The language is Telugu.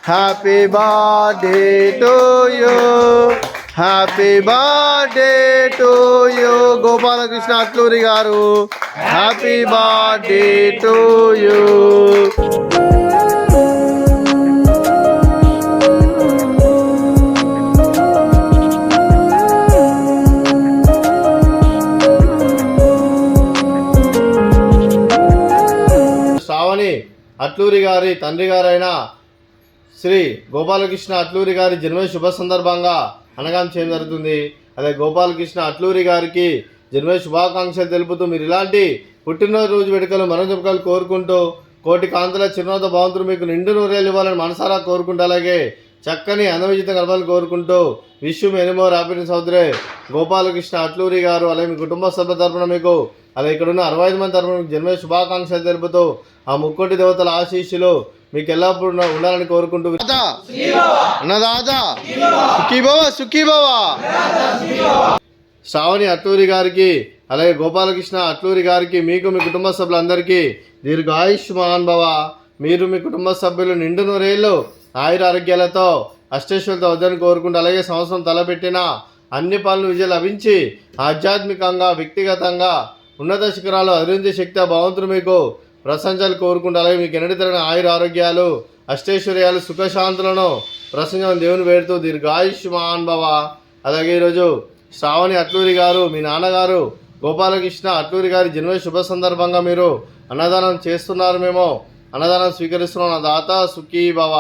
Happy birthday to you, happy birthday to you. Gopalakrishna Atluri గారు happy birthday to you. Sravani Atluri గారి తండ్రి గారైన శ్రీ గోపాలకృష్ణ అట్లూరి గారి జన్మ శుభ సందర్భంగా అనగాం చేయడం జరుగుతుంది. అదే గోపాలకృష్ణ అట్లూరి గారికి జన్మ శుభాకాంక్షలు తెలుపుతూ మీరు ఇలాంటి పుట్టినరోజు వేడుకలు మనోజుకలు కోరుకుంటూ కోటి కాంతుల చిరునవ్వుతో భగవంతుడు మీకు నిండు నూరేళ్ళు ఇవ్వాలని మనసారా కోరుకుంటూ అలాగే చక్కని అందవిజిత గడపాలని కోరుకుంటూ విశ్వ ఎనిమో రాపిన సోదరే గోపాలకృష్ణ అట్లూరి గారు అలాగే మీ కుటుంబ సభ్యుల తరపున మీకు అలాగే ఇక్కడ ఉన్న 65 మంది తరపున జన్మ శుభాకాంక్షలు తెలుపుతూ ఆ ముక్కోటి దేవతల ఆశీస్సులు మీకు ఎల్లప్పుడూ ఉండాలని కోరుకుంటూ అన్నదాత సుఖీ బావా. శ్రావణి అట్లూరి గారికి అలాగే గోపాలకృష్ణ అట్లూరి గారికి మీకు మీ కుటుంబ సభ్యులందరికీ దీర్ఘాయుష్మాన్ భవ. మీరు మీ కుటుంబ సభ్యులు నిండు నూరేళ్ళు ఆయుర ఆరోగ్యాలతో అష్టేశ్వరులతో వద్దని కోరుకుంటూ అలాగే సంవత్సరం తలపెట్టిన అన్ని పనులు విజయం లభించి ఆధ్యాత్మికంగా వ్యక్తిగతంగా ఉన్నత శిఖరాలు అభివృద్ధి శక్తి భగవంతుడు మీకు ప్రశంసలు కోరుకుంటూ అలాగే మీకు ఎన్నడితరమైన ఆయుర ఆరోగ్యాలు అష్టైశ్వర్యాలు సుఖశాంతులను ప్రసంగం దేవుని వేడుతూ దీర్ఘాయుష్మాన్ భవ. అలాగే ఈరోజు శ్రావణి అట్లూరి గారు మీ నాన్నగారు గోపాలకృష్ణ అట్లూరి గారి జన్మ శుభ సందర్భంగా మీరు అన్నదానం చేస్తున్నారు. మేము అన్నదానం స్వీకరిస్తున్నాం. నా దాత సుఖీ భవ.